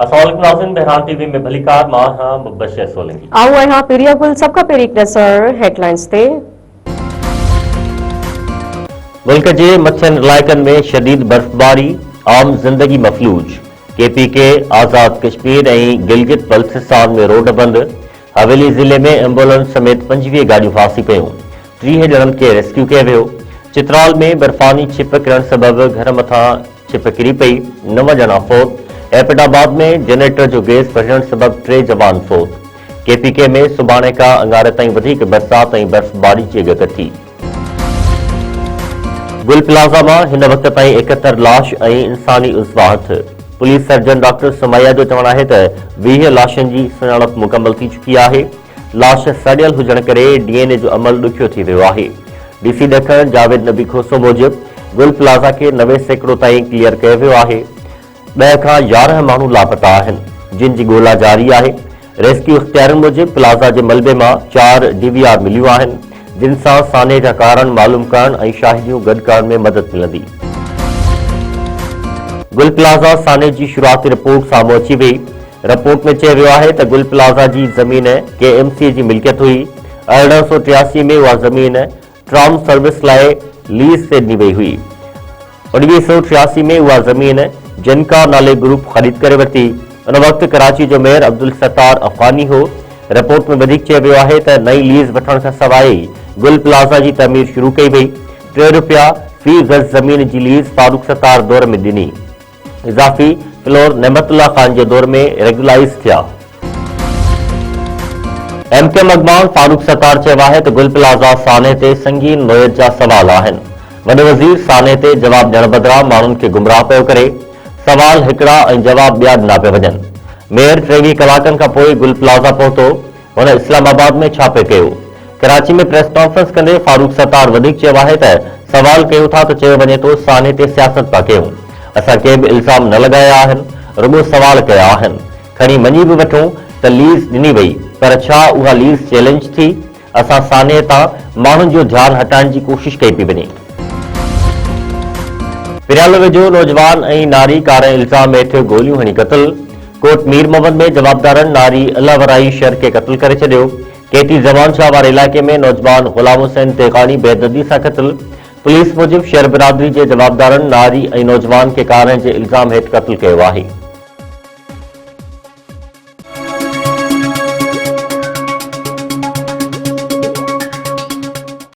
अस्सलाम नाज़रीन, बहरान टीवी में भली कार मां हां मुबशर सोलंकी। आओ यहाँ पेरिया गुल सबका पेरी एक नज़र हेडलाइंस ते। मुल्क के मथियन इलाइक़नि में शदीद बर्फबारी, आम जिंदगी मफलूज। KPK आज़ाद कश्मीर ऐं गिलगित बल्तिस्तान में रोड बंद। हवेली ज़िले में एम्बुलेंस समेत 25 गाड़ियूं फासी पयूं। 30 ॼणनि खे रेस्क्यू कयो वियो। चित्राल में बर्फानी छिप किरण सबबि घर मथां छिप किरी पई, 9 ॼणा फौत। एपटाबाद में जनरेटर जो गैस भरण सबब 3 जवान फौत। KPK में सुभाणे खां अंगारे ताईं वधीक बरसात ऐं बर्फबारी जी गक थी। गुल प्लाज़ा मां हिन वक़्त ताईं 71 लाश ऐं इंसानी उज़वाहत। पुलिस सर्जन डॉक्टर सुमैया जो चवणु आहे त 20 लाशनि जी सुञाणप मुकमल थी चुकी आहे। लाश सड़ियल हुजण करे DNA जो अमल ॾुखियो थी वियो आहे। DC ॾखण जावेद नबी खोसो मूजिबि गुल प्लाज़ा खे 90 सैकड़ो ताईं क्लियर कयो वियो आहे। 10 खां 11 माण्हू लापता आहिनि, जिन जी ॻोल्हा जारी आहे। रेस्क्यू इख़्तियारनि मूजिबि प्लाज़ा जे मलबे मां 4 DVR मिलियूं आहिनि, जिन सां साने जा कारण मालूम करण ऐं शाहिदियूं गॾु करण में मदद मिलंदी। गुल प्लाज़ा साने जी शुरूआती रिपोर्ट साम्हूं अची वई। रिपोर्ट में चयो वियो आहे त गुल प्लाज़ा जी ज़मीन KMC जी मिल्कियत हुई। 1883 में उहा ज़मीन ट्राम सर्विस लाइ लीज़ ते ॾिनी वई हुई। 1983 में उहा ज़मीन जिनका नाले ग्रुप ख़रीद करे वरिती। उन वक़्तु कराची जो मेयर अब्दुल सत्तार अफ़गानी हो। रिपोर्ट में वधीक चयो वियो आहे त नई लीज़ वठण खां सवाइ गुल प्लाज़ा जी तमीर शुरू कई वई। ₹3 फ़ी गज़ ज़मीन जी लीज़ फारूक सत्तार दौर में ॾिनी। इज़ाफ़ी फ्लोर नेमतुल्ला ख़ान जे दौर में रेगुलाइज़ थिया। MK अॻवान फारूक सत्तार चयो आहे त गुल प्लाज़ा साने ते संगीन नोयत जा सवाल आहिनि। वॾे वज़ीर साने ते जवाब ॾियण बदिरां माण्हुनि खे गुमराह पियो करे। सवाल हिकिड़ा ऐं जवाब ॿिया ॾिना पिया वञनि। मेयर 23 कलाकनि खां पोइ गुल प्लाज़ा पहुतो। हुन इस्लामाबाद में छापे कयो। कराची में प्रेस कॉन्फ्रेंस कंदे फारूक सत्तार वधीक चयो आहे त सवाल कयूं था त चयो वञे थो साने ते सियासत पिया कयूं। असां के बि इल्ज़ाम न लॻाया आहिनि, रुॻो सवाल कया आहिनि। खणी मञी बि वठूं त लीज़ ॾिनी वई, पर छा उहा लीज़ चैलेंज थी? असां साने तां माण्हुनि जो ध्यानु हटाइण जी कोशिश कई पई वञे। पिरियालो वेझो नौजवान ऐं नारी कारे इल्ज़ाम हेठि गोलियूं हणी क़त्ल। कोट मीर मोहम्मद में जवाबदारनि नारी अलावराई शर खे क़त्ल करे छॾियो। केटी ज़मान शाह वारे इलाइक़े में नौजवान ग़ुलाम हुसैन तेगानी बेदर्दी सां क़त्ल। पुलिस मूजिबि शहर बिरादरी जे जवाबदारनि नारी ऐं नौजवान खे कारे जे इल्ज़ाम हेठि क़त्ल कयो आहे।